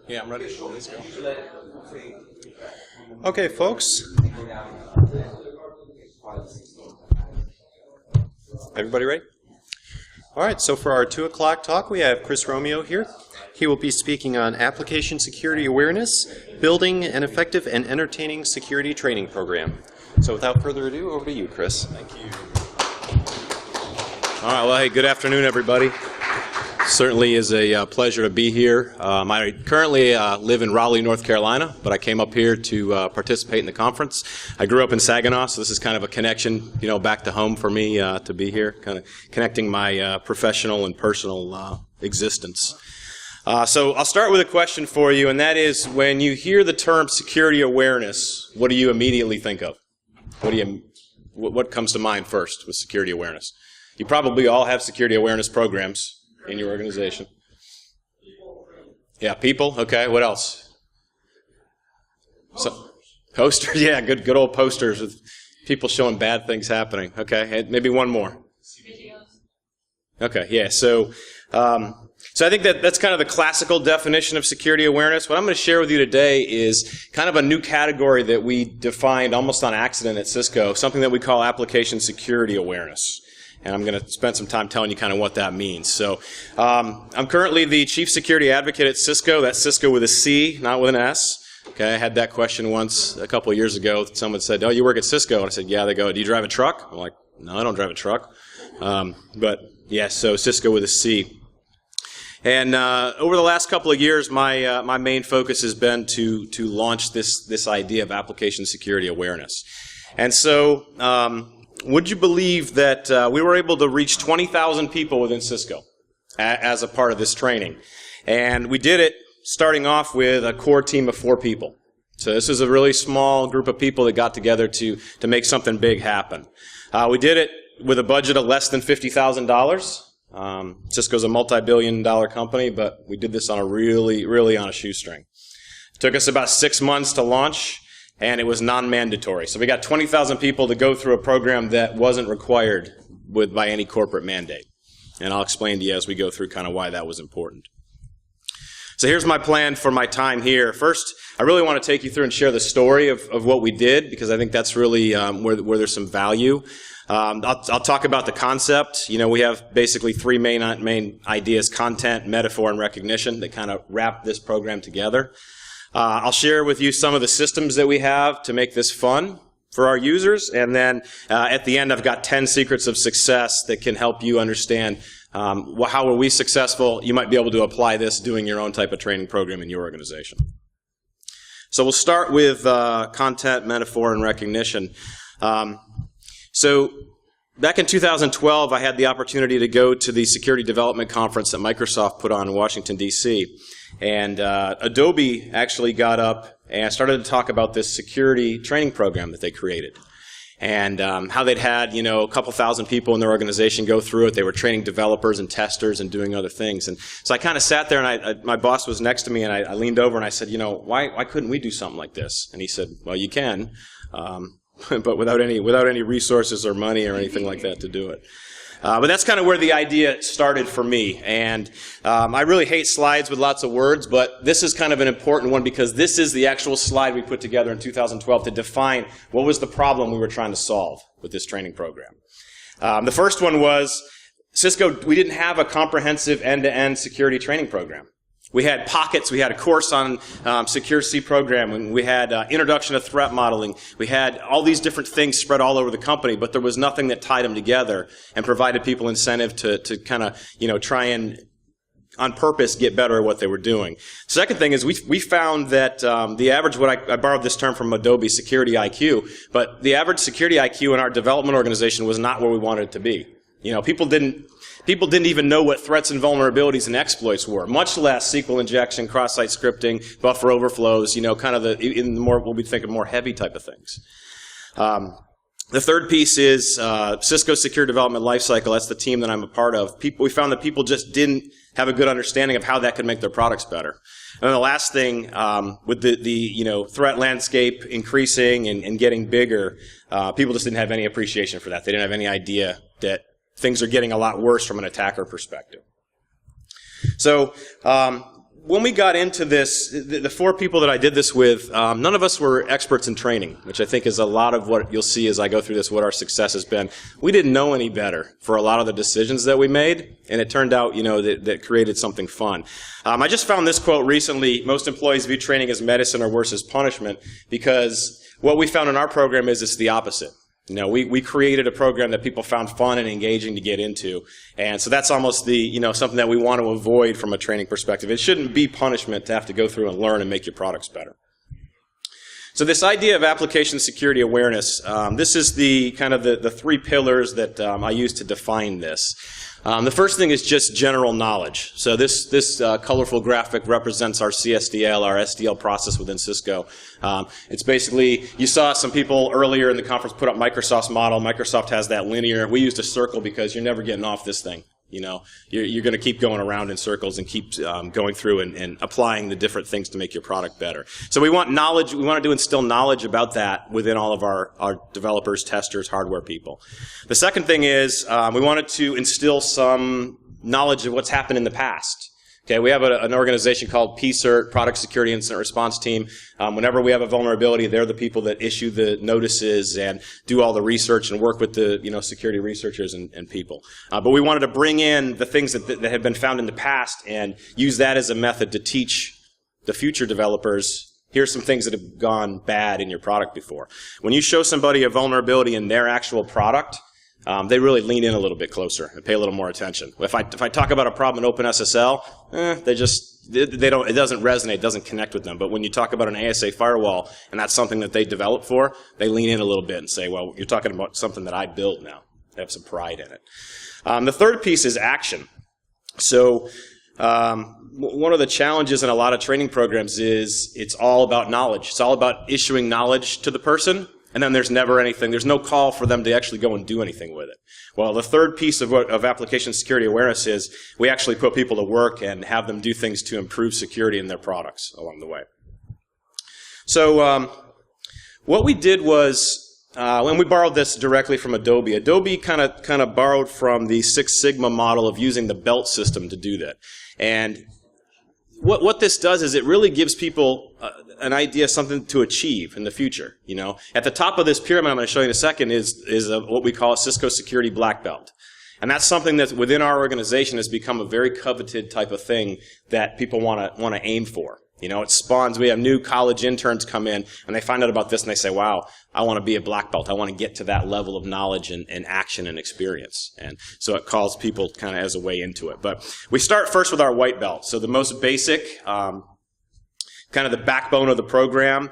Yeah, I'm ready. Let's go. Okay, folks. Everybody ready? All right, so for our 2 o'clock talk, we have Chris Romeo here. He will be speaking on application security awareness, building an effective and entertaining security training program. So without further ado, over to you, Chris. Thank you. All right, well, hey, good afternoon, everybody. Certainly is a pleasure to be here. I currently live in Raleigh, North Carolina, but I came up here to participate in the conference. I grew up in Saginaw, so this is kind of a connection, back to home for me to be here, kind of connecting my professional and personal existence. So I'll start with a question for you, and that is, when you hear the term security awareness, what do you immediately think of? What comes to mind first with security awareness? You probably all have security awareness programs in your organization. Yeah, people. Okay, what else? Posters. Yeah, good old posters with people showing bad things happening. Okay, and maybe one more. Okay, yeah. So I think that's kind of the classical definition of security awareness. What I'm going to share with you today is kind of a new category that we defined almost on accident at Cisco, something that we call application security awareness. And I'm going to spend some time telling you kind of what that means. So I'm currently the Chief Security Advocate at Cisco. That's Cisco with a C, not with an S. Okay, I had that question once a couple of years ago. Someone said, "Oh, you work at Cisco?" And I said, "Yeah." They go, "Do you drive a truck?" I'm like, "No, I don't drive a truck." But yeah, so Cisco with a C. And over the last couple of years, my main focus has been to launch this idea of application security awareness. And so would you believe that we were able to reach 20,000 people within Cisco as a part of this training? And we did it starting off with a core team of 4 people. So this is a really small group of people that got together to make something big happen. We did it with a budget of less than $50,000. Cisco's a multi-billion-dollar company, but we did this on really on a shoestring. It took us about 6 months to launch, and it was non-mandatory. So we got 20,000 people to go through a program that wasn't required by any corporate mandate. And I'll explain to you as we go through kind of why that was important. So here's my plan for my time here. First, I really want to take you through and share the story of what we did, because I think that's really where there's some value. I'll talk about the concept. We have basically 3 main ideas: content, metaphor, and recognition that kind of wrap this program together. I'll share with you some of the systems that we have to make this fun for our users. And then at the end, I've got 10 secrets of success that can help you understand how were we successful. You might be able to apply this doing your own type of training program in your organization. So we'll start with content, metaphor, and recognition. So back in 2012, I had the opportunity to go to the Security Development Conference that Microsoft put on in Washington, D.C. And Adobe actually got up and started to talk about this security training program that they created. And how they'd had, a couple thousand people in their organization go through it. They were training developers and testers and doing other things. And so I kind of sat there, and my boss was next to me, and I leaned over and I said, why couldn't we do something like this? And he said, well, you can. But without any resources or money or anything like that to do it. But that's kind of where the idea started for me. And I really hate slides with lots of words, but this is kind of an important one, because this is the actual slide we put together in 2012 to define what was the problem we were trying to solve with this training program. The first one was Cisco, we didn't have a comprehensive end-to-end security training program. We had pockets. We had a course on Secure C programming. We had introduction to threat modeling. We had all these different things spread all over the company, but there was nothing that tied them together and provided people incentive to kind of, try and on purpose get better at what they were doing. Second thing is we found that the average, I borrowed this term from Adobe, security IQ, but the average security IQ in our development organization was not where we wanted it to be. People didn't even know what threats and vulnerabilities and exploits were, much less SQL injection, cross-site scripting, buffer overflows, kind of what we think of more heavy type of things. The third piece is Cisco Secure Development Lifecycle. That's the team that I'm a part of. We found that people just didn't have a good understanding of how that could make their products better. And then the last thing, with the threat landscape increasing and getting bigger, people just didn't have any appreciation for that. They didn't have any idea that things are getting a lot worse from an attacker perspective. So when we got into this, the four people that I did this with, none of us were experts in training, which I think is a lot of what you'll see as I go through this, what our success has been. We didn't know any better for a lot of the decisions that we made, and it turned out, that created something fun. I just found this quote recently: most employees view training as medicine or worse as punishment, because what we found in our program is it's the opposite. We created a program that people found fun and engaging to get into. And so that's almost something that we want to avoid from a training perspective. It shouldn't be punishment to have to go through and learn and make your products better. So this idea of application security awareness, this is the three pillars that I use to define this. The first thing is just general knowledge. So this colorful graphic represents our CSDL, our SDL process within Cisco. It's basically, you saw some people earlier in the conference put up Microsoft's model. Microsoft has that linear. We used a circle because you're never getting off this thing. You're going to keep going around in circles and keep going through and applying the different things to make your product better. So we want knowledge. We want to instill knowledge about that within all of our developers, testers, hardware people. The second thing is we wanted to instill some knowledge of what's happened in the past. Okay, we have an organization called PSERT, Product Security Incident Response Team. Whenever we have a vulnerability, they're the people that issue the notices and do all the research and work with the security researchers and people. But we wanted to bring in the things that had been found in the past and use that as a method to teach the future developers, here's some things that have gone bad in your product before. When you show somebody a vulnerability in their actual product, they really lean in a little bit closer and pay a little more attention. If I talk about a problem in OpenSSL, it doesn't resonate, it doesn't connect with them. But when you talk about an ASA firewall and that's something that they developed for, they lean in a little bit and say, well, you're talking about something that I built now. They have some pride in it. The third piece is action. So one of the challenges in a lot of training programs is it's all about knowledge. It's all about issuing knowledge to the person. And then there's never anything. There's no call for them to actually go and do anything with it. Well, the third piece of application security awareness is we actually put people to work and have them do things to improve security in their products along the way. So what we did was, when we borrowed this directly from Adobe, Adobe kind of borrowed from the Six Sigma model of using the belt system to do that. And what this does is it really gives people an idea, something to achieve in the future. At the top of this pyramid, I'm going to show you in a second, is what we call a Cisco Security Black Belt. And that's something that within our organization has become a very coveted type of thing that people want to aim for. It spawns. We have new college interns come in and they find out about this and they say, wow, I want to be a black belt. I want to get to that level of knowledge and action and experience. And so it calls people kind of as a way into it. But we start first with our white belt. So the most basic, kind of the backbone of the program.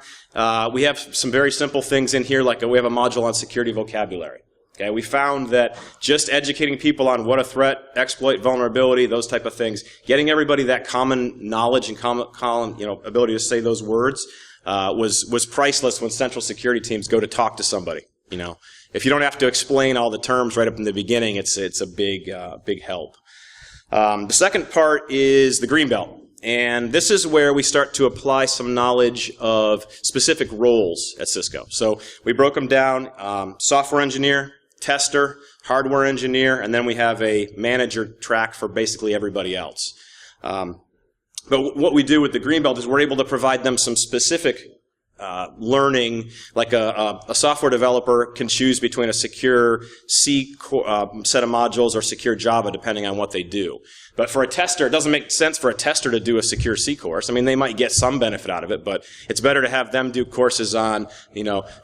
We have some very simple things in here, like we have a module on security vocabulary. Okay, we found that just educating people on what a threat, exploit, vulnerability, those type of things, getting everybody that common knowledge and common ability to say those words was priceless when central security teams go to talk to somebody. If you don't have to explain all the terms right up in the beginning, it's a big help. The second part is the green belt. And this is where we start to apply some knowledge of specific roles at Cisco. So we broke them down, software engineer, tester, hardware engineer, and then we have a manager track for basically everybody else. But what we do with the green belt is we're able to provide them some specific learning, like a software developer can choose between a secure C set of modules or secure Java, depending on what they do. But for a tester, it doesn't make sense for a tester to do a secure C course. I mean, they might get some benefit out of it, but it's better to have them do courses on,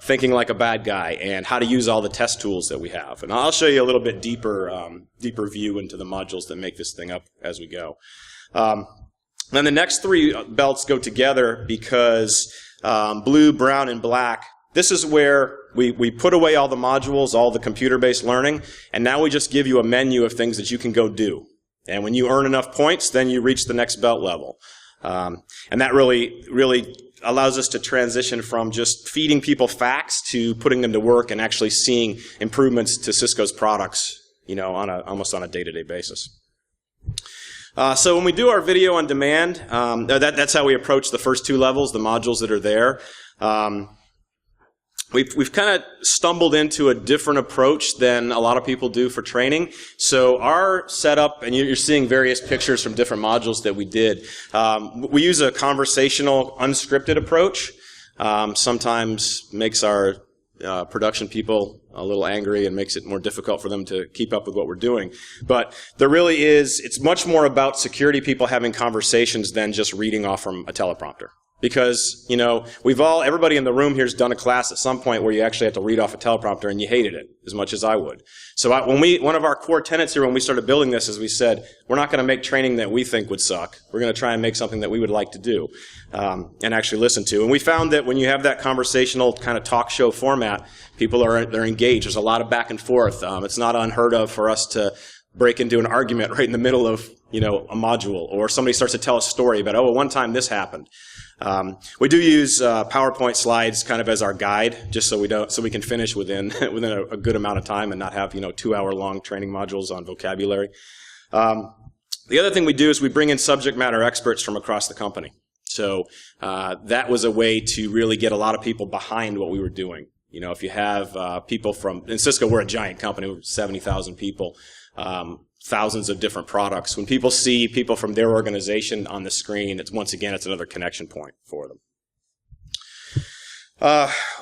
thinking like a bad guy and how to use all the test tools that we have. And I'll show you a little bit deeper view into the modules that make this thing up as we go. Then the next three belts go together because blue, brown, and black, this is where we put away all the modules, all the computer-based learning, and now we just give you a menu of things that you can go do. And when you earn enough points, then you reach the next belt level. And that really allows us to transition from just feeding people facts to putting them to work and actually seeing improvements to Cisco's products, almost on a day-to-day basis. So when we do our video on demand, that's how we approach the first two levels, the modules that are there. we've kind of stumbled into a different approach than a lot of people do for training. So our setup, and you're seeing various pictures from different modules that we did, we use a conversational, unscripted approach. Sometimes makes our production people a little angry and makes it more difficult for them to keep up with what we're doing. But there really is, it's much more about security people having conversations than just reading off from a teleprompter. Because, you know, everybody in the room here has done a class at some point where you actually have to read off a teleprompter and you hated it as much as I would. So one of our core tenets here when we started building this is we said, we're not going to make training that we think would suck. We're going to try and make something that we would like to do, and actually listen to. And we found that when you have that conversational kind of talk show format, they're engaged. There's a lot of back and forth. It's not unheard of for us to break into an argument right in the middle of, you know, a module, or somebody starts to tell a story about, oh, one time this happened. We do use PowerPoint slides kind of as our guide, just so we can finish within a good amount of time and not have, you know, 2-hour-long training modules on vocabulary. The other thing we do is we bring in subject matter experts from across the company. So that was a way to really get a lot of people behind what we were doing. You know, if you have people in Cisco, we're a giant company, we're 70,000 people. Thousands of different products. When people see people from their organization on the screen, it's another connection point for them.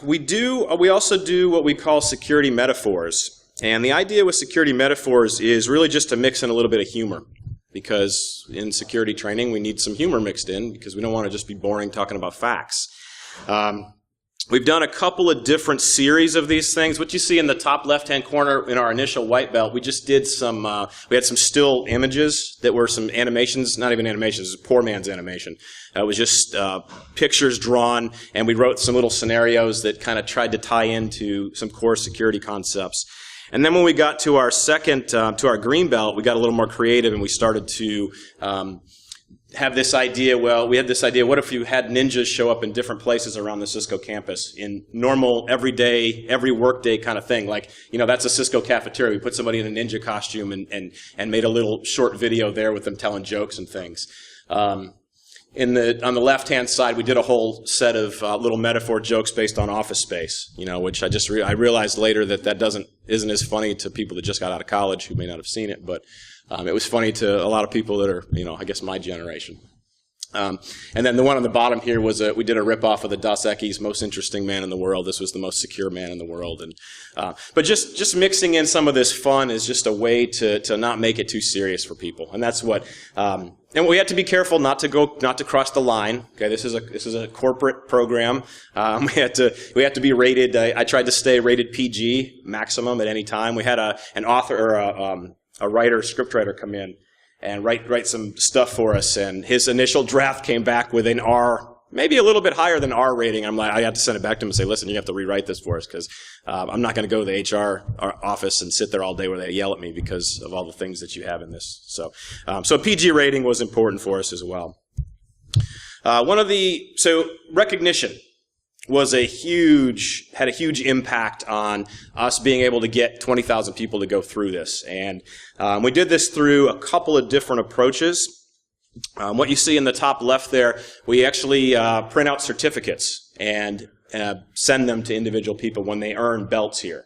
We also do what we call security metaphors. And the idea with security metaphors is really just to mix in a little bit of humor. Because in security training, we need some humor mixed in because we don't want to just be boring talking about facts. We've done a couple of different series of these things. What you see in the top left-hand corner in our initial white belt, we just did we had some still images that were some animations, not even animations, it was poor man's animation. It was just pictures drawn, and we wrote some little scenarios that kind of tried to tie into some core security concepts. And then when we got to our to our green belt, we got a little more creative, and we started to have this idea, what if you had ninjas show up in different places around the Cisco campus in normal, everyday, every workday kind of thing? Like, you know, that's a Cisco cafeteria. We put somebody in a ninja costume and made a little short video there with them telling jokes and things. On the left-hand side, we did a whole set of little metaphor jokes based on Office Space, you know, which I realized later that isn't as funny to people that just got out of college who may not have seen it, but it was funny to a lot of people that are, you know, I guess my generation. And then the one on the bottom here was we did a rip-off of the Dos Equis, most interesting man in the world. This was the most secure man in the world. And but just mixing in some of this fun is just a way to not make it too serious for people. And that's what. And we have to be careful not to cross the line. Okay, this is a corporate program. We have to be rated. I tried to stay rated PG maximum at any time. We had an author or a scriptwriter come in and write some stuff for us, and his initial draft came back with an R, maybe a little bit higher than R rating. I had to send it back to him and say, listen, you have to rewrite this for us because I'm not going to go to the HR office and sit there all day where they yell at me because of all the things that you have in this. So PG rating was important for us as well. Recognition had a huge impact on us being able to get 20,000 people to go through this. And we did this through a couple of different approaches. What you see in the top left there, we actually print out certificates and send them to individual people when they earn belts here.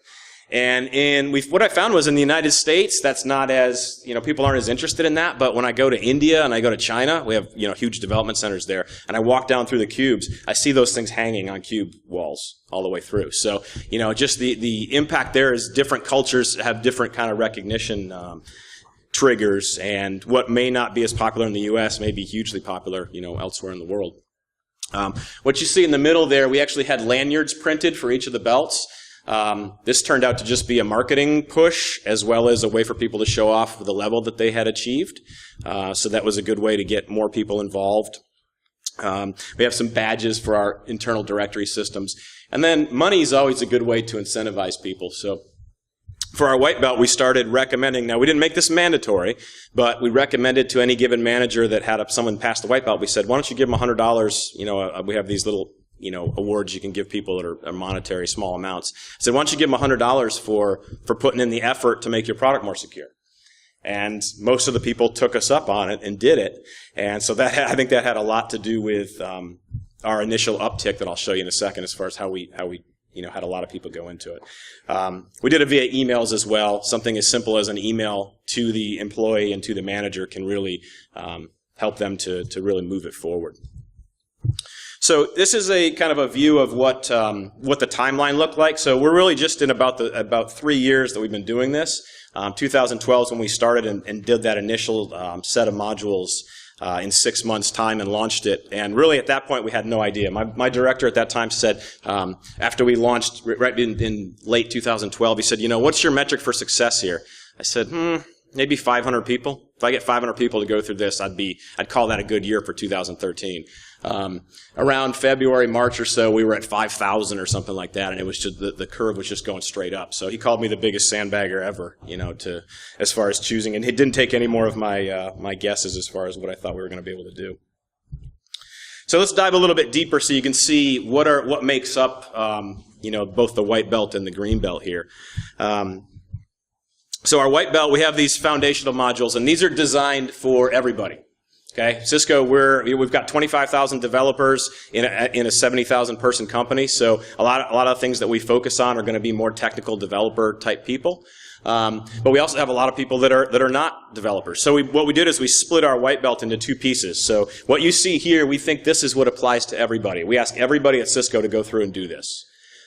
And what I found was in the United States, that's not as, you know, people aren't as interested in that. But when I go to India and I go to China, we have, you know, huge development centers there. And I walk down through the cubes, I see those things hanging on cube walls all the way through. So, you know, just the impact there is different cultures have different kind of recognition triggers. And what may not be as popular in the U.S. may be hugely popular, you know, elsewhere in the world. What you see in the middle there, we actually had lanyards printed for each of the belts. This turned out to just be a marketing push as well as a way for people to show off the level that they had achieved. So that was a good way to get more people involved. We have some badges for our internal directory systems. And then money is always a good way to incentivize people. So for our white belt, we started recommending, now we didn't make this mandatory, but we recommended to any given manager that had someone pass the white belt, we said, why don't you give them $100, you know, we have these little, you know, awards you can give people that are monetary, small amounts. I said, why don't you give them $100 for putting in the effort to make your product more secure? And most of the people took us up on it and did it. And so I think that had a lot to do with our initial uptick that I'll show you in a second as far as how we had a lot of people go into it. We did it via emails as well. Something as simple as an email to the employee and to the manager can really help them to really move it forward. So this is a kind of a view of what the timeline looked like. So we're really just in about 3 years that we've been doing this. 2012 is when we started and did that initial set of modules in 6 months' time and launched it. And really at that point we had no idea. My director at that time said, after we launched right in late 2012, he said, what's your metric for success here? I said, maybe 500 people. If I get 500 people to go through this, I'd call that a good year for 2013. Around February, March or so, we were at 5,000 or something like that, and it was just the curve was just going straight up. So he called me the biggest sandbagger ever, as far as choosing, and he didn't take any more of my guesses as far as what I thought we were going to be able to do. So let's dive a little bit deeper so you can see what makes up both the white belt and the green belt here. So our white belt, we have these foundational modules, and these are designed for everybody. Okay, Cisco, we've got 25,000 developers in a 70,000 person company. So a lot of things that we focus on are going to be more technical developer type people. But we also have a lot of people that are not developers. So what we did is we split our white belt into two pieces. So what you see here, we think this is what applies to everybody. We ask everybody at Cisco to go through and do this.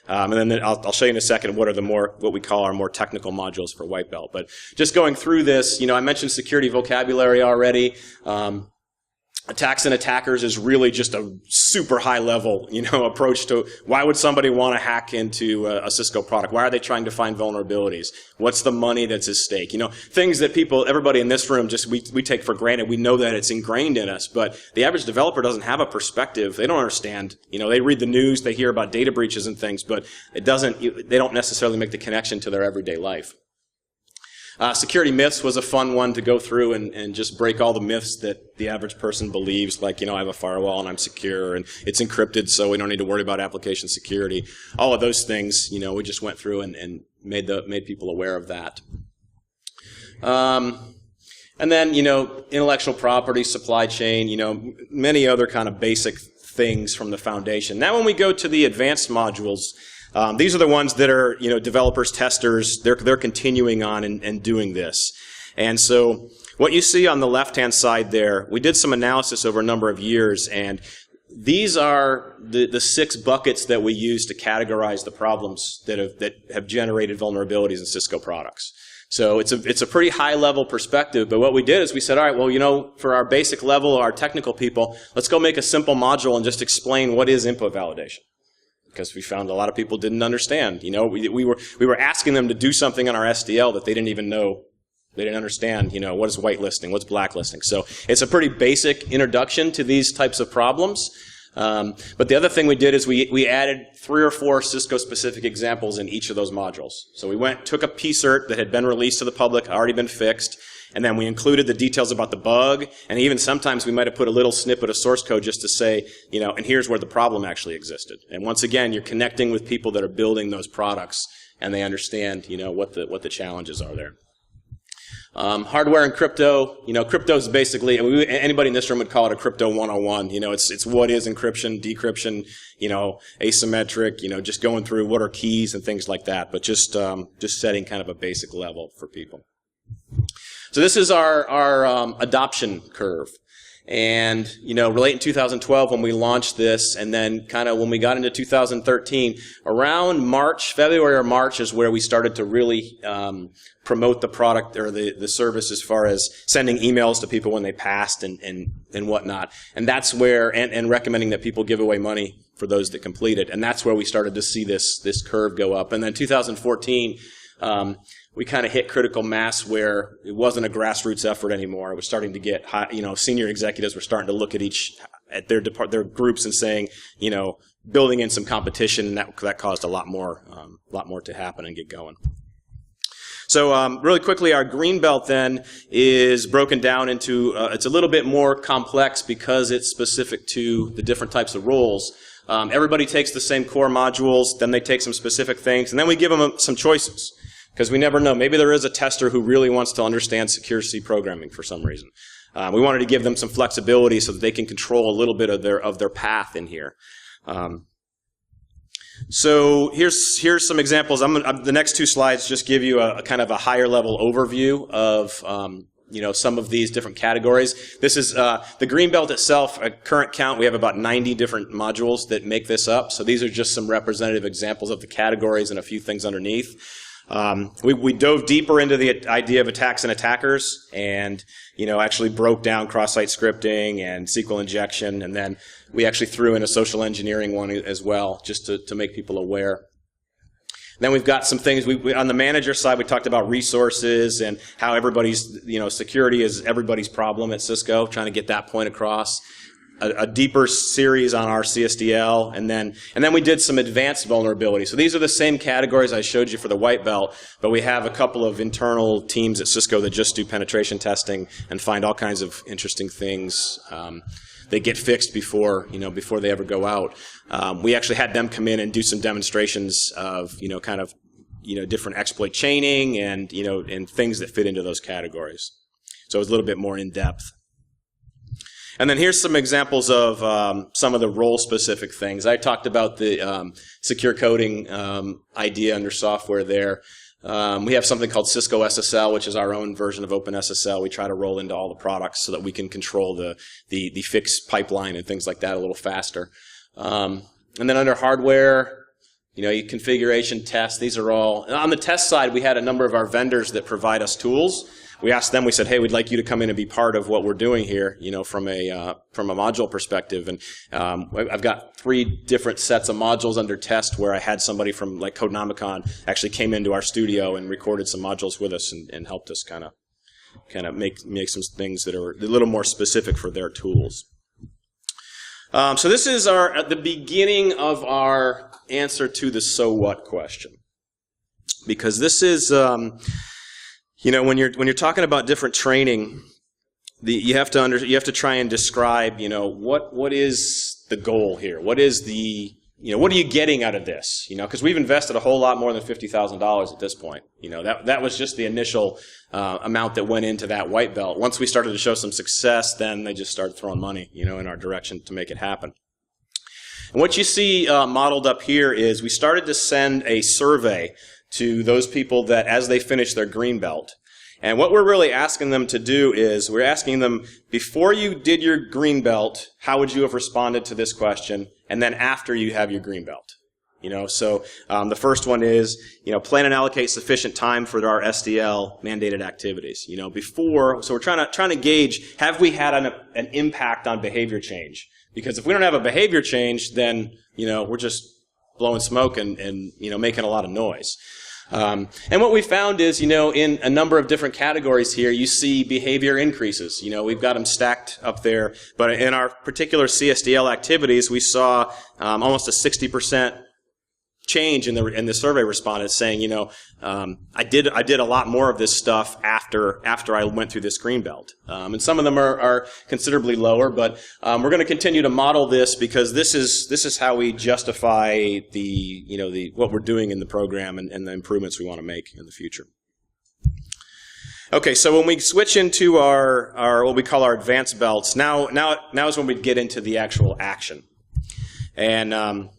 And then I'll show you in a second what we call our more technical modules for white belt. But just going through this, I mentioned security vocabulary already. Attacks and attackers is really just a super high level, approach to why would somebody want to hack into a Cisco product? Why are they trying to find vulnerabilities? What's the money that's at stake? Things that everybody in this room we take for granted. We know that it's ingrained in us, but the average developer doesn't have a perspective. They don't understand. They read the news, they hear about data breaches and things, but they don't necessarily make the connection to their everyday life. Security myths was a fun one to go through and just break all the myths that the average person believes, like, I have a firewall and I'm secure and it's encrypted so we don't need to worry about application security. All of those things, we just went through and made people aware of that. And then, intellectual property, supply chain, many other kind of basic things from the foundation. Now when we go to the advanced modules, these are the ones that are, developers, testers, they're continuing on and doing this. And so what you see on the left-hand side there, we did some analysis over a number of years, and these are the 6 buckets that we use to categorize the problems that have generated vulnerabilities in Cisco products. So it's a pretty high-level perspective, but what we did is we said, all right, well, for our basic level, our technical people, let's go make a simple module and just explain what is input validation. Because we found a lot of people didn't understand. We were asking them to do something on our SDL that they didn't even know. They didn't understand, what is whitelisting, what's blacklisting. So it's a pretty basic introduction to these types of problems. But the other thing we did is we added 3 or 4 Cisco-specific examples in each of those modules. So we took a PCERT that had been released to the public, already been fixed, and then we included the details about the bug, and even sometimes we might have put a little snippet of source code just to say, and here's where the problem actually existed. And once again, you're connecting with people that are building those products, and they understand, what the challenges are there. Hardware and crypto, crypto is basically, anybody in this room would call it a crypto 101. It's what is encryption, decryption, asymmetric, just going through what are keys and things like that, but just setting kind of a basic level for people. So this is our adoption curve. And, late in 2012 when we launched this, and then kind of when we got into 2013, around February or March is where we started to really promote the product or the service as far as sending emails to people when they passed and whatnot. And that's where, and recommending that people give away money for those that complete it. And that's where we started to see this curve go up. And then 2014, we kind of hit critical mass where it wasn't a grassroots effort anymore. It was starting to get high, senior executives were starting to look at their groups and saying, building in some competition, and that caused a lot more to happen and get going. So really quickly, our green belt then is broken down into, it's a little bit more complex because it's specific to the different types of roles. Everybody takes the same core modules, then they take some specific things, and then we give them some choices. Because we never know. Maybe there is a tester who really wants to understand secure C programming for some reason. We wanted to give them some flexibility so that they can control a little bit of their path in here. So here's some examples. The next two slides just give you a kind of a higher level overview of some of these different categories. This is the Greenbelt itself. At current count, we have about 90 different modules that make this up. So these are just some representative examples of the categories and a few things underneath. We dove deeper into the idea of attacks and attackers, and actually broke down cross-site scripting and SQL injection, and then we actually threw in a social engineering one as well, just to make people aware. Then we've got some things, on the manager side, we talked about resources and how everybody's, security is everybody's problem at Cisco, trying to get that point across. A deeper series on our CSDL, and then we did some advanced vulnerability. So these are the same categories I showed you for the white belt, but we have a couple of internal teams at Cisco that just do penetration testing and find all kinds of interesting things. They get fixed before they ever go out. We actually had them come in and do some demonstrations of different exploit chaining and and things that fit into those categories. So it was a little bit more in depth. And then here's some examples of some of the role-specific things. I talked about the secure coding idea under software there. We have something called Cisco SSL, which is our own version of OpenSSL. We try to roll into all the products so that we can control the fix pipeline and things like that a little faster. And then under hardware, configuration, test, these are all. On the test side, we had a number of our vendors that provide us tools. We asked them, we said, hey, we'd like you to come in and be part of what we're doing here, from a module perspective. And I've got 3 different sets of modules under test where I had somebody from like Codenomicon actually came into our studio and recorded some modules with us and helped us kind of make some things that are a little more specific for their tools. So this is at the beginning of our answer to the so what question. Because this is when you're talking about different training, you have to try and describe, what is the goal here? What is what are you getting out of this? Because we've invested a whole lot more than $50,000 at this point. That was just the initial amount that went into that white belt. Once we started to show some success, then they just started throwing money, in our direction to make it happen. And what you see modeled up here is we started to send a survey to those people that as they finish their green belt. And what we're really asking them to do is we're asking them, before you did your green belt, how would you have responded to this question? And then after you have your green belt. So the first one is, plan and allocate sufficient time for our SDL mandated activities. Before, so we're trying to gauge, have we had an impact on behavior change? Because if we don't have a behavior change, then, we're just blowing smoke and making a lot of noise. And what we found is, in a number of different categories here, you see behavior increases. We've got them stacked up there. But in our particular CSDL activities, we saw almost a 60% change in the survey respondents saying, I did a lot more of this stuff after I went through this green belt. And some of them are considerably lower, but we're going to continue to model this because this is how we justify what we're doing in the program and the improvements we want to make in the future. Okay, so when we switch into our what we call our advanced belts, now is when we get into the actual action. And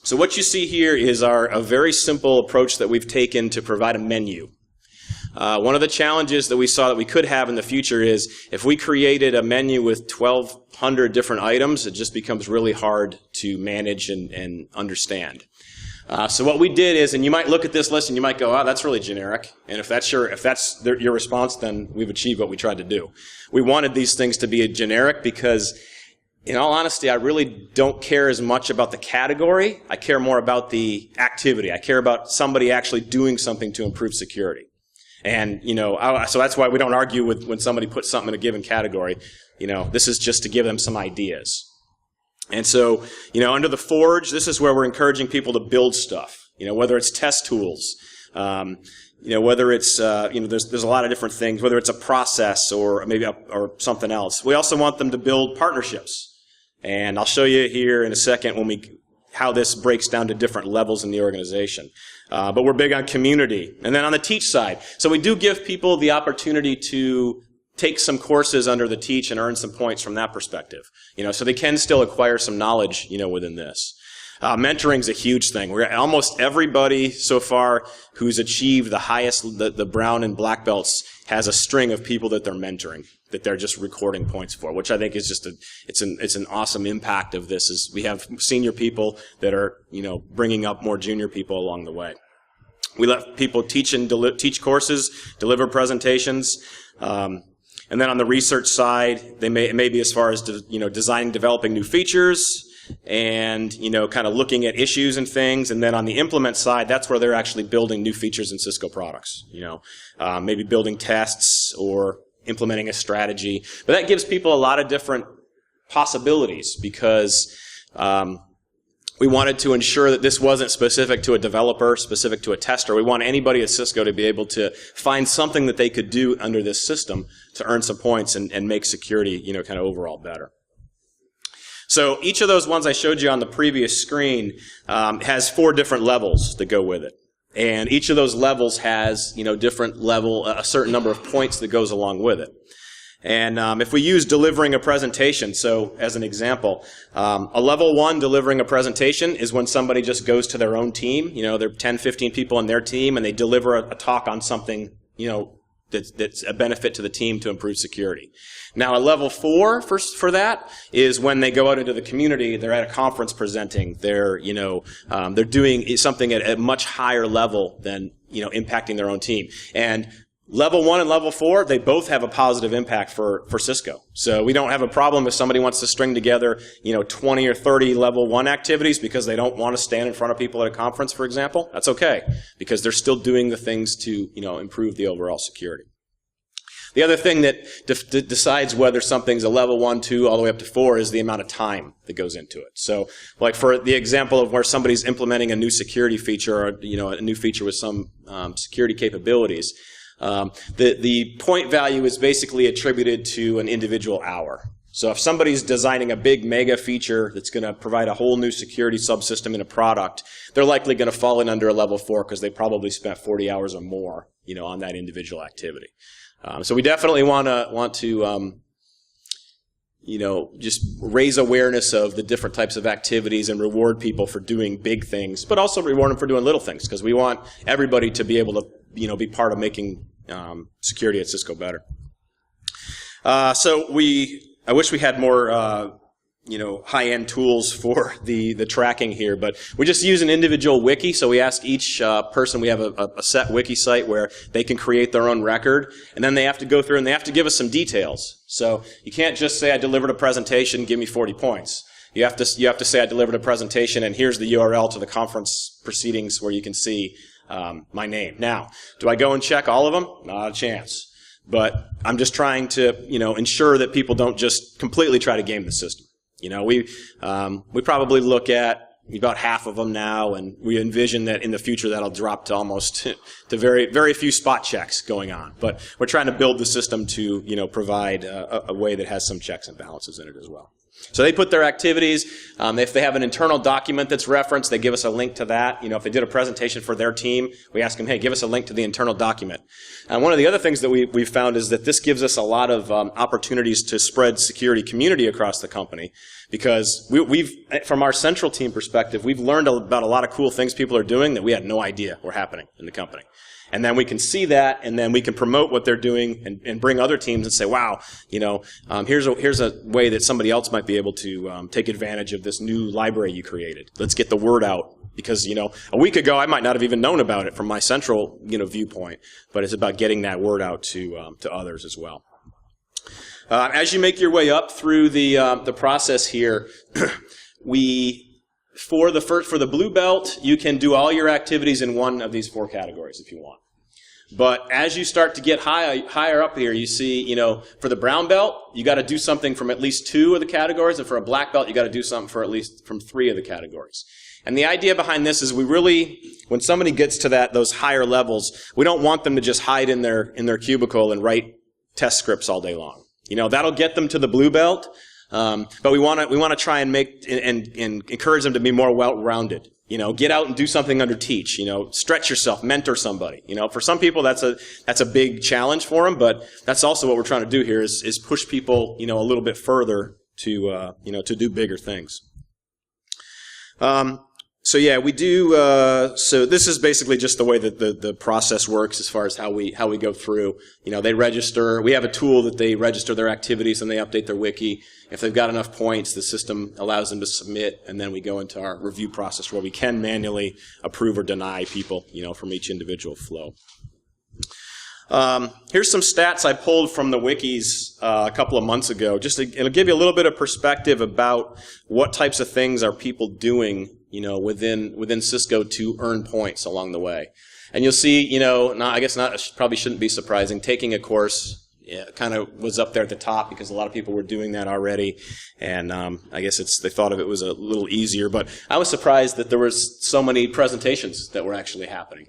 so what you see here is a very simple approach that we've taken to provide a menu. One of the challenges that we saw that we could have in the future is if we created a menu with 1,200 different items, it just becomes really hard to manage and understand. So what we did is, and you might look at this list and you might go, oh, that's really generic. And if that's your response, then we've achieved what we tried to do. We wanted these things to be generic because, in all honesty, I really don't care as much about the category. I care more about the activity. I care about somebody actually doing something to improve security. And, so that's why we don't argue with when somebody puts something in a given category. This is just to give them some ideas. And so, under the Forge, this is where we're encouraging people to build stuff. Whether it's test tools, whether it's, there's a lot of different things, whether it's a process or maybe or something else. We also want them to build partnerships. And I'll show you here in a second how this breaks down to different levels in the organization. But we're big on community. And then on the teach side. So we do give people the opportunity to take some courses under the teach and earn some points from that perspective. So they can still acquire some knowledge, within this. Mentoring's a huge thing. Almost everybody so far who's achieved the highest, the brown and black belts, has a string of people that they're mentoring, that they're just recording points for, which I think is just it's an awesome impact of this. Is we have senior people that are, bringing up more junior people along the way. We let people teach teach courses, deliver presentations, and then on the research side, it may be as far as designing, developing new features, and kind of looking at issues and things. And then on the implement side, that's where they're actually building new features in Cisco products. Maybe building tests or implementing a strategy. But that gives people a lot of different possibilities, because we wanted to ensure that this wasn't specific to a developer, specific to a tester. We want anybody at Cisco to be able to find something that they could do under this system to earn some points and make security, kind of overall better. So each of those ones I showed you on the previous screen has 4 different levels that go with it. And each of those levels has, different level, a certain number of points that goes along with it. And if we use delivering a presentation, so as an example, a level 1 delivering a presentation is when somebody just goes to their own team. There are 10, 15 people in their team, and they deliver a talk on something, that's a benefit to the team to improve security. Now, a level 4 for that is when they go out into the community. They're at a conference presenting. They're they're doing something at a much higher level than impacting their own team. And level 1 and level 4, they both have a positive impact for Cisco. So we don't have a problem if somebody wants to string together, 20 or 30 level 1 activities because they don't want to stand in front of people at a conference, for example. That's okay, because they're still doing the things to, improve the overall security. The other thing that decides whether something's a level 1, 2, all the way up to 4 is the amount of time that goes into it. So, like for the example of where somebody's implementing a new security feature or, a new feature with some security capabilities, the point value is basically attributed to an individual hour. So if somebody's designing a big mega feature that's going to provide a whole new security subsystem in a product, they're likely going to fall in under a level 4 because they probably spent 40 hours or more, on that individual activity. So we definitely want to just raise awareness of the different types of activities and reward people for doing big things, but also reward them for doing little things, because we want everybody to be able to, be part of making security at Cisco better. I wish we had more, high-end tools for the tracking here, but we just use an individual wiki. So we ask each person, we have a set wiki site where they can create their own record, and then they have to go through and they have to give us some details. So you can't just say, I delivered a presentation, give me 40 points. You have to say, I delivered a presentation, and here's the URL to the conference proceedings where you can see my name. Now, do I go and check all of them? Not a chance. But I'm just trying to, ensure that people don't just completely try to game the system. We probably look at about half of them now, and we envision that in the future that'll drop to almost to very, very few spot checks going on. But we're trying to build the system to, provide a way that has some checks and balances in it as well. So they put their activities. If they have an internal document that's referenced, they give us a link to that. If they did a presentation for their team, we ask them, hey, give us a link to the internal document. And one of the other things that we've found is that this gives us a lot of opportunities to spread security community across the company, because we've, from our central team perspective, we've learned about a lot of cool things people are doing that we had no idea were happening in the company. And then we can see that, and then we can promote what they're doing and bring other teams and say, wow, here's a way that somebody else might be able to take advantage of this new library you created. Let's get the word out. Because, a week ago I might not have even known about it from my central, viewpoint, but it's about getting that word out to others as well. As you make your way up through the process here, for the blue belt, you can do all your activities in one of these 4 categories if you want. But as you start to get higher up here, you see, for the brown belt, you got to do something from at least 2 of the categories, and for a black belt, you got to do something for at least from 3 of the categories. And the idea behind this is when somebody gets to those higher levels, we don't want them to just hide in their cubicle and write test scripts all day long. That'll get them to the blue belt. But we want to try and make and encourage them to be more well-rounded. Get out and do something under teach. Stretch yourself, mentor somebody. For some people that's a big challenge for them, but that's also what we're trying to do here is push people, a little bit further to do bigger things. So yeah, we do. So this is basically just the way that the process works as far as how we go through. They register. We have a tool that they register their activities and they update their wiki. If they've got enough points, the system allows them to submit, and then we go into our review process where we can manually approve or deny people, from each individual flow. Here's some stats I pulled from the wikis a couple of months ago. It'll give you a little bit of perspective about what types of things are people doing, within Cisco to earn points along the way. And you'll see, probably shouldn't be surprising. Taking a course kind of was up there at the top because a lot of people were doing that already. And I guess they thought of it was a little easier. But I was surprised that there was so many presentations that were actually happening.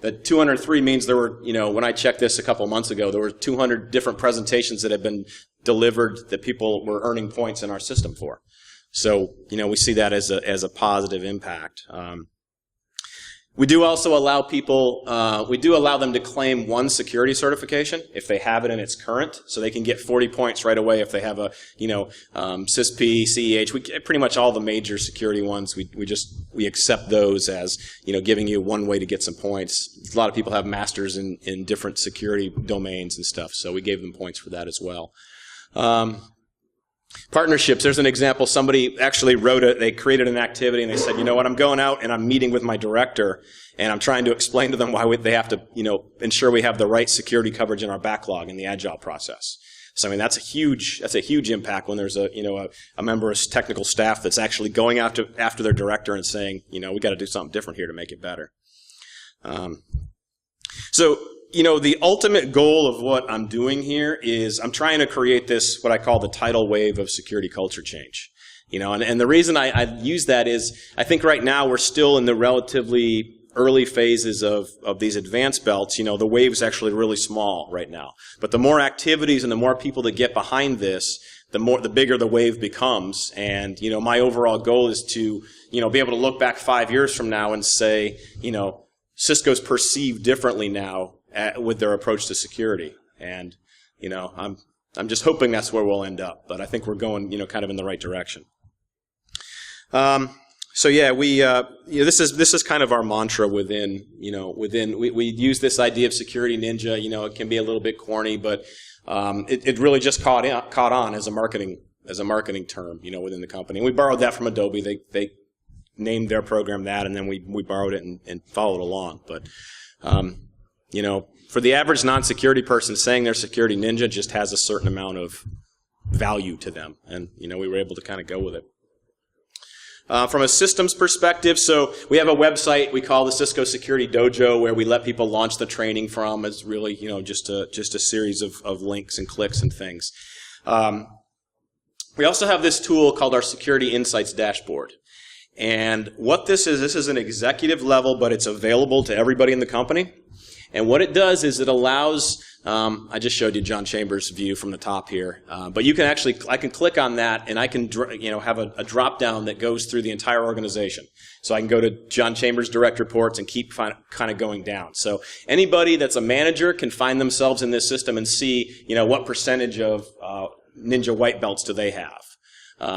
That 203 means there were, when I checked this a couple months ago, there were 200 different presentations that had been delivered that people were earning points in our system for. So, we see that as a positive impact. We do also allow people, allow them to claim one security certification if they have it and it's current, so they can get 40 points right away if they have a, CISP, CEH, pretty much all the major security ones. We accept those as, giving you one way to get some points. A lot of people have masters in different security domains and stuff, so we gave them points for that as well. Partnerships, there's an example. Somebody actually they created an activity and they said, I'm going out and I'm meeting with my director and I'm trying to explain to them why they have to, ensure we have the right security coverage in our backlog in the agile process. So, that's a huge impact when there's a member of technical staff that's actually going after their director and saying, we got to do something different here to make it better. The ultimate goal of what I'm doing here is I'm trying to create this, what I call the tidal wave of security culture change. And the reason I use that is I think right now we're still in the relatively early phases of these advanced belts. The wave's actually really small right now. But the more activities and the more people that get behind this, the bigger the wave becomes. And, my overall goal is to, be able to look back 5 years from now and say, Cisco's perceived differently now with their approach to security. And, I'm just hoping that's where we'll end up. But I think we're going, kind of in the right direction. This is kind of our mantra within, we use this idea of security ninja. It can be a little bit corny, but it really just caught on as a marketing term, within the company. And we borrowed that from Adobe. They named their program that, and then we borrowed it and followed along. But for the average non-security person, saying they're security ninja just has a certain amount of value to them. And, we were able to kind of go with it. From a systems perspective, so we have a website we call the Cisco Security Dojo where we let people launch the training from. It's really, just a series of links and clicks and things. We also have this tool called our Security Insights Dashboard. And what this is an executive level, but it's available to everybody in the company. And what it does is it allows, I just showed you John Chambers' view from the top here, but you can I can click on that and I can, have a drop down that goes through the entire organization. So I can go to John Chambers' direct reports and keep kind of going down. So anybody that's a manager can find themselves in this system and see, what percentage of ninja white belts do they have.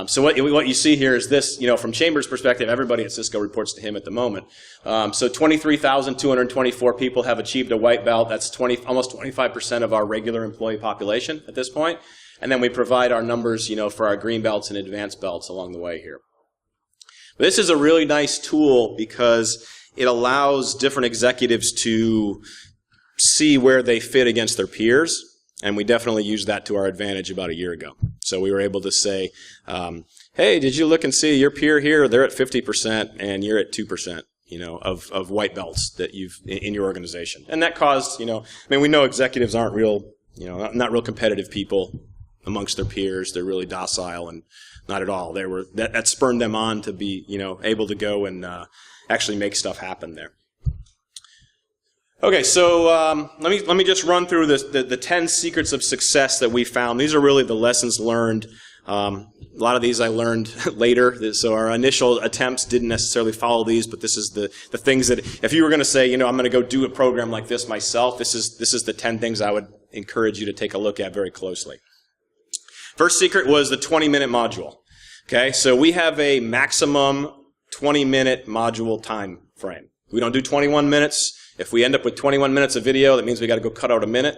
So what you see here is this, from Chambers' perspective, everybody at Cisco reports to him at the moment. So 23,224 people have achieved a white belt. That's almost 25% of our regular employee population at this point. And then we provide our numbers, for our green belts and advanced belts along the way here. But this is a really nice tool because it allows different executives to see where they fit against their peers. And we definitely used that to our advantage about a year ago. So we were able to say, hey, did you look and see your peer here? They're at 50% and you're at 2%, of white belts that you've in your organization. And that caused, we know executives aren't real, not real competitive people amongst their peers. They're really docile and not at all. That spurred them on to be, able to go and actually make stuff happen there. Okay, so let me just run through the 10 secrets of success that we found. These are really the lessons learned. A lot of these I learned later, so our initial attempts didn't necessarily follow these, but this is the things that if you were going to say, I'm going to go do a program like this myself, this is the 10 things I would encourage you to take a look at very closely. First secret was the 20-minute module. Okay, so we have a maximum 20-minute module time frame. We don't do 21 minutes. If we end up with 21 minutes of video, that means we got to go cut out a minute.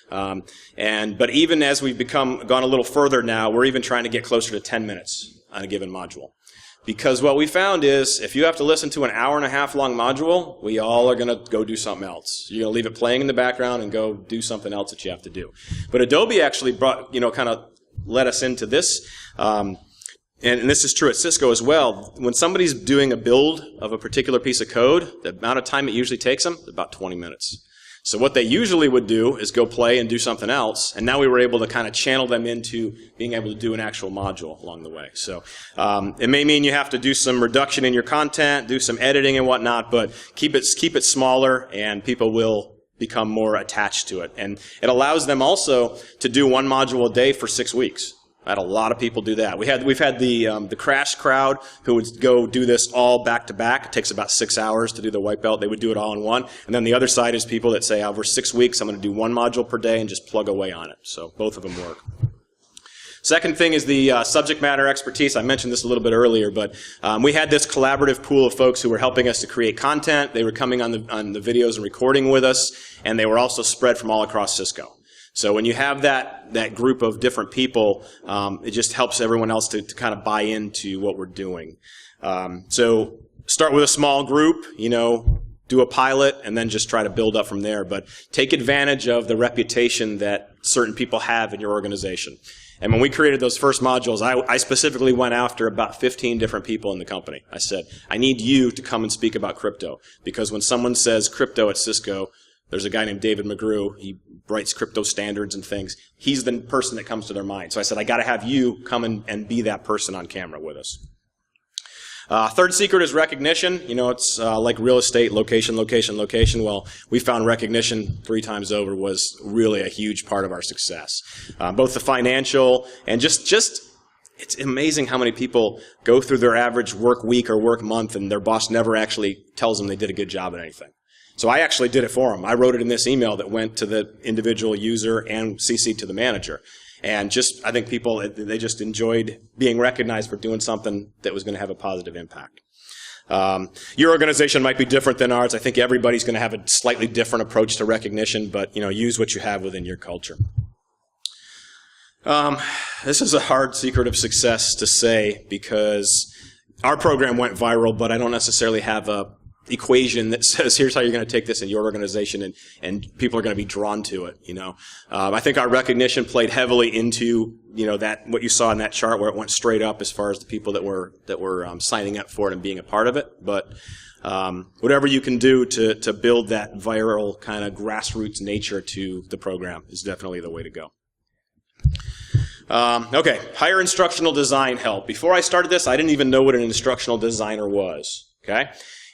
But even as we've gone a little further now, we're even trying to get closer to 10 minutes on a given module. Because what we found is, if you have to listen to an hour-and-a-half long module, we all are going to go do something else. You're going to leave it playing in the background and go do something else that you have to do. But Adobe actually brought, kind of led us into this. And this is true at Cisco as well. When somebody's doing a build of a particular piece of code, the amount of time it usually takes them is about 20 minutes. So what they usually would do is go play and do something else, and now we were able to kind of channel them into being able to do an actual module along the way. So it may mean you have to do some reduction in your content, do some editing and whatnot, but keep it smaller, and people will become more attached to it. And it allows them also to do one module a day for 6 weeks. I had a lot of people do that. We've had the crash crowd who would go do this all back to back. It takes about 6 hours to do the wipeout. They would do it all in one. And then the other side is people that say, over 6 weeks, I'm going to do one module per day and just plug away on it. So both of them work. Second thing is the subject matter expertise. I mentioned this a little bit earlier, but we had this collaborative pool of folks who were helping us to create content. They were coming on the videos and recording with us, and they were also spread from all across Cisco. So when you have that group of different people, it just helps everyone else to kind of buy into what we're doing. So start with a small group, do a pilot, and then just try to build up from there. But take advantage of the reputation that certain people have in your organization. And when we created those first modules, I specifically went after about 15 different people in the company. I said, I need you to come and speak about crypto. Because when someone says crypto at Cisco, there's a guy named David McGrew. He writes crypto standards and things. He's the person that comes to their mind. So I said, I got to have you come and be that person on camera with us. Third secret is recognition. It's like real estate, location, location, location. Well, we found recognition 3 times over was really a huge part of our success. Both the financial and just it's amazing how many people go through their average work week or work month and their boss never actually tells them they did a good job at anything. So I actually did it for them. I wrote it in this email that went to the individual user and CC'd to the manager. And I think people, they just enjoyed being recognized for doing something that was going to have a positive impact. Your organization might be different than ours. I think everybody's going to have a slightly different approach to recognition, but use what you have within your culture. This is a hard secret of success to say because our program went viral, but I don't necessarily have a equation that says here's how you're going to take this in your organization and people are going to be drawn to it. I think our recognition played heavily into that what you saw in that chart where it went straight up as far as the people that were signing up for it and being a part of it. But whatever you can do to build that viral kind of grassroots nature to the program is definitely the way to go. Okay, hire instructional design help. Before I started this, I didn't even know what an instructional designer was. Okay.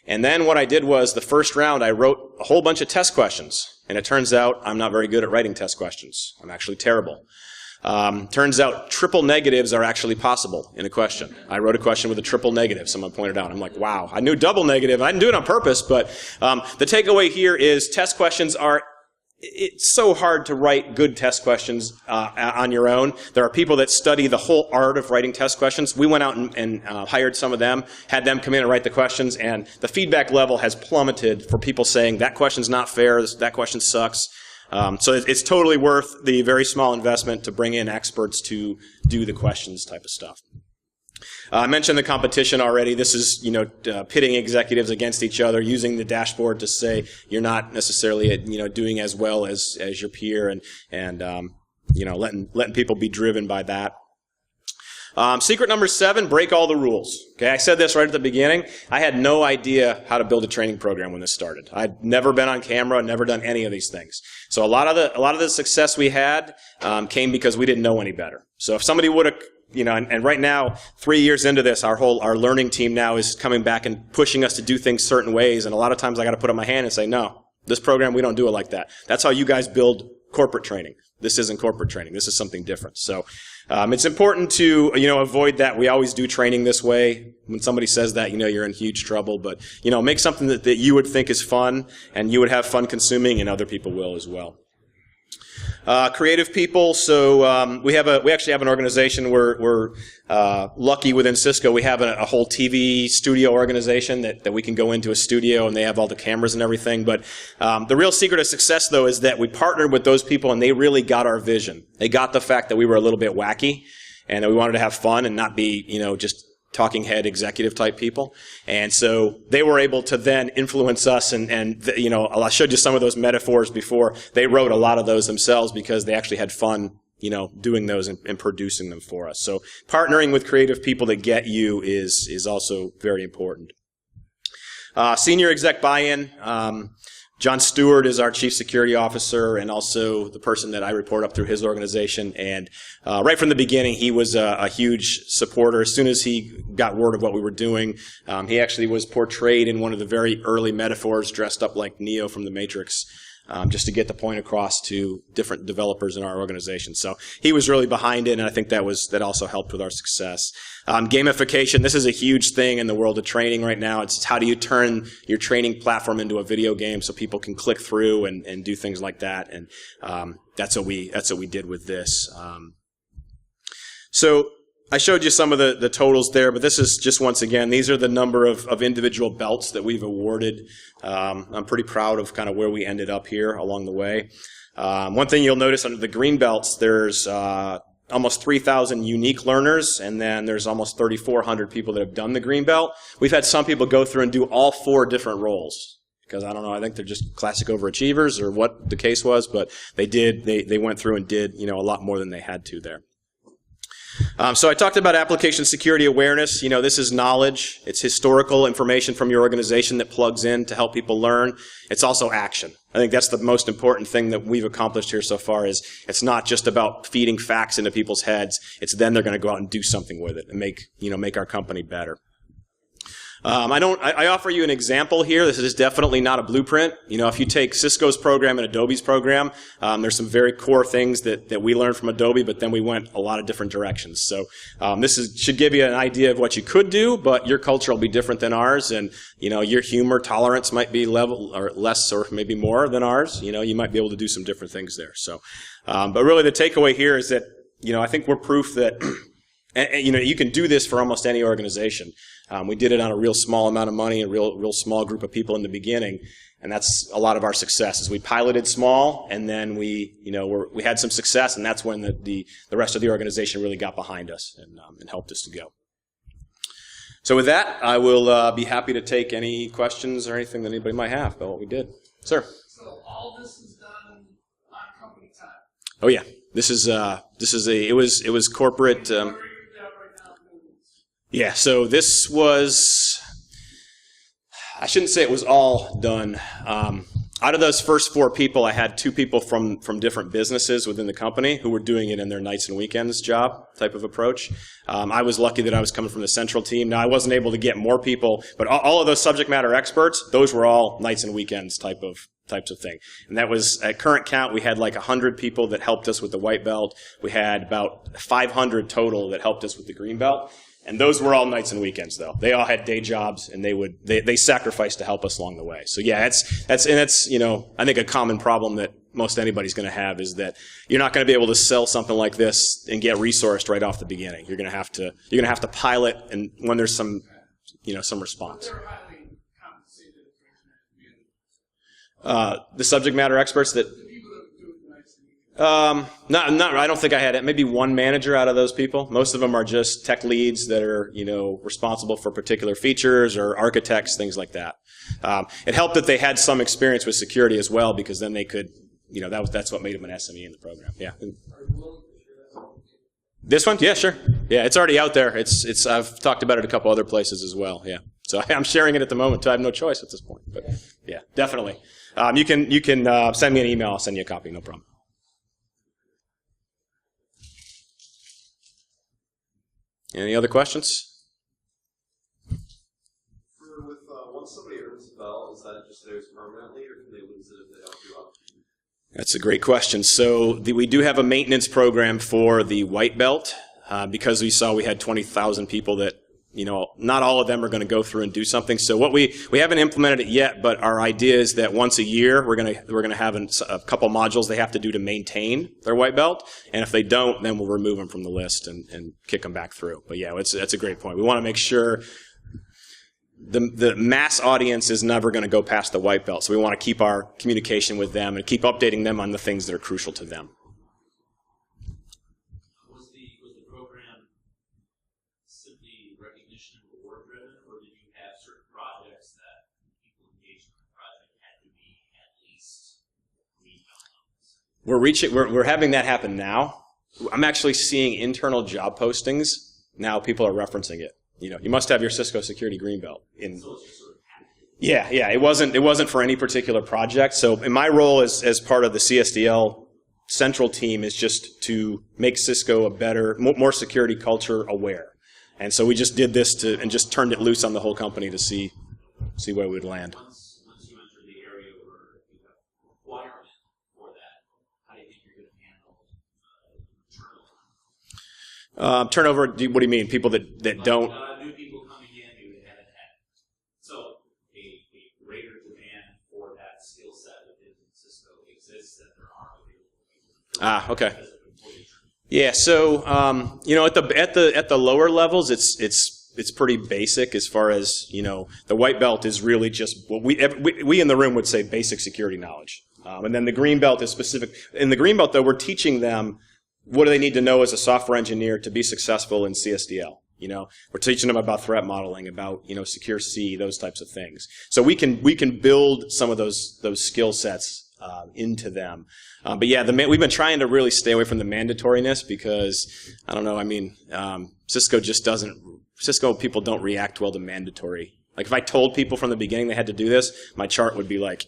And then what I did was, the first round, I wrote a whole bunch of test questions. And it turns out I'm not very good at writing test questions. I'm actually terrible. Turns out triple negatives are actually possible in a question. I wrote a question with a triple negative, someone pointed out. I'm like, wow, I knew double negative. I didn't do it on purpose, but the takeaway here is test questions it's so hard to write good test questions on your own. There are people that study the whole art of writing test questions. We went out and hired some of them, had them come in and write the questions, and the feedback level has plummeted for people saying, that question's not fair, that question sucks. So it's totally worth the very small investment to bring in experts to do the questions type of stuff. I mentioned the competition already. This is, pitting executives against each other, using the dashboard to say you're not necessarily, doing as well as your peer, and letting people be driven by that. Secret number 7: break all the rules. Okay, I said this right at the beginning. I had no idea how to build a training program when this started. I'd never been on camera, never done any of these things. So a lot of the success we had came because we didn't know any better. So if somebody would have and right now, 3 years into this, our learning team now is coming back and pushing us to do things certain ways. And a lot of times I got to put up my hand and say, no, this program, we don't do it like that. That's how you guys build corporate training. This isn't corporate training. This is something different. So it's important to, avoid that. We always do training this way. When somebody says that, you're in huge trouble. But, make something that you would think is fun and you would have fun consuming, and other people will as well. Creative people. So we actually have an organization. We're lucky within Cisco. We have a whole TV studio organization that we can go into a studio and they have all the cameras and everything. But the real secret of success, though, is that we partnered with those people and they really got our vision. They got the fact that we were a little bit wacky and that we wanted to have fun and not be, just talking head executive type people. And so they were able to then influence us and I showed you some of those metaphors before. They wrote a lot of those themselves because they actually had fun, doing those and producing them for us. So partnering with creative people that get you is also very important. Senior exec buy-in. John Stewart is our chief security officer and also the person that I report up through his organization. And right from the beginning, he was a huge supporter. As soon as he got word of what we were doing, he actually was portrayed in one of the very early metaphors dressed up like Neo from the Matrix, just to get the point across to different developers in our organization. So he was really behind it, and I think that also helped with our success. Gamification, this is a huge thing in the world of training right now. It's how do you turn your training platform into a video game so people can click through and do things like that. And that's what we did with this. So I showed you some of the totals there, but this is just, once again, these are the number of individual belts that we've awarded. I'm pretty proud of kind of where we ended up here along the way. One thing you'll notice under the green belts, there's almost 3,000 unique learners, and then there's almost 3,400 people that have done the green belt. We've had some people go through and do all 4 different roles. Because I don't know, I think they're just classic overachievers or what the case was, but they went through and did, a lot more than they had to there. So I talked about application security awareness. This is knowledge. It's historical information from your organization that plugs in to help people learn. It's also action. I think that's the most important thing that we've accomplished here so far is it's not just about feeding facts into people's heads. It's then they're going to go out and do something with it and make our company better. I offer you an example here. This is definitely not a blueprint. If you take Cisco's program and Adobe's program, there's some very core things that we learned from Adobe, but then we went a lot of different directions. So this should give you an idea of what you could do, but your culture will be different than ours, and your humor tolerance might be level or less or maybe more than ours. You might be able to do some different things there. So, but really the takeaway here is that I think we're proof that you can do this for almost any organization. We did it on a real small amount of money, a real small group of people in the beginning, and that's a lot of our success. Is we piloted small, and then we had some success, and that's when the rest of the organization really got behind us and helped us to go. So with that, I will be happy to take any questions or anything that anybody might have about what we did, sir. So all this is done on company time. Oh yeah, it was corporate. Yeah, so this was, I shouldn't say it was all done. Out of those first 4 people, I had 2 people from different businesses within the company who were doing it in their nights and weekends job type of approach. I was lucky that I was coming from the central team. Now, I wasn't able to get more people, but all of those subject matter experts, those were all nights and weekends types of thing. And that was, at current count, we had like 100 people that helped us with the white belt. We had about 500 total that helped us with the green belt. And those were all nights and weekends, though. They all had day jobs, and they sacrificed to help us along the way. So yeah, that's I think a common problem that most anybody's going to have is that you're not going to be able to sell something like this and get resourced right off the beginning. You're going to have to pilot, and when there's some response. The subject matter experts that. I don't think I had it. Maybe one manager out of those people. Most of them are just tech leads that are, responsible for particular features or architects, things like that. It helped that they had some experience with security as well, because then they could, that's what made them an SME in the program. Yeah. This one? Yeah, sure. Yeah, it's already out there. I've talked about it a couple other places as well. Yeah. So I'm sharing it at the moment, so I have no choice at this point. But yeah, definitely. You can send me an email. I'll send you a copy. No problem. Any other questions? Once somebody earns a belt, is that just theirs permanently, or can they lose it if they help you out? That's a great question. So we do have a maintenance program for the white belt because we saw we had 20,000 people that not all of them are going to go through and do something. So what we haven't implemented it yet, but our idea is that once a year we're going to have a couple modules they have to do to maintain their white belt, and if they don't, then we'll remove them from the list and kick them back through. But yeah, that's a great point. We want to make sure the mass audience is never going to go past the white belt, so we want to keep our communication with them and keep updating them on the things that are crucial to them. Was the program simply recognition and reward driven, or did you have certain projects that people engaged in the project had to be at least green belt levels? We're having that happen now. I'm actually seeing internal job postings now. People are referencing it. You must have your Cisco security green belt. Yeah. It wasn't for any particular project. So in my role as part of the CSDL central team is just to make Cisco a better, more security culture aware. And so we just did this and just turned it loose on the whole company to see where we'd land. Once you enter the area where you have requirement for that, how do you think you're going to handle turnover? Turnover, what do you mean? People that don't? New people coming in who haven't had. So a greater demand for that skill set within Cisco exists than there are available. Okay. Yeah. So at the lower levels, it's pretty basic as far as the white belt is really just what we in the room would say basic security knowledge, and then the green belt is specific. In the green belt, though, we're teaching them what do they need to know as a software engineer to be successful in CSDL. We're teaching them about threat modeling, about secure C, those types of things. So we can build some of those skill sets into them. But yeah, we've been trying to really stay away from the mandatoriness because I don't know. I mean, Cisco people don't react well to mandatory. Like if I told people from the beginning they had to do this, my chart would be like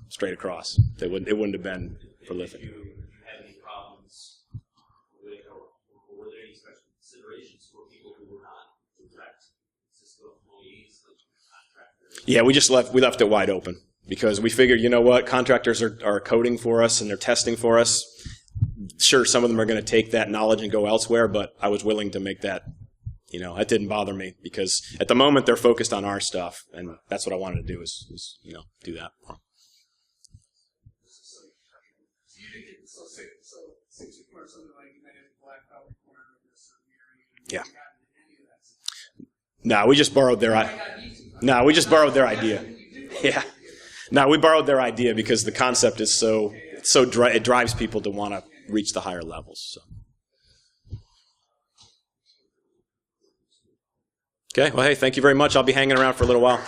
straight across. It wouldn't have been prolific. Yeah, we left it wide open because we figured, contractors are coding for us and they're testing for us. Sure, some of them are going to take that knowledge and go elsewhere, but I was willing to make that, that didn't bother me because at the moment they're focused on our stuff, and that's what I wanted to do is do that. Yeah. No, we just borrowed their idea. Yeah. No, we borrowed their idea because the concept is it drives people to want to reach the higher levels. So. Okay. Well, hey, thank you very much. I'll be hanging around for a little while.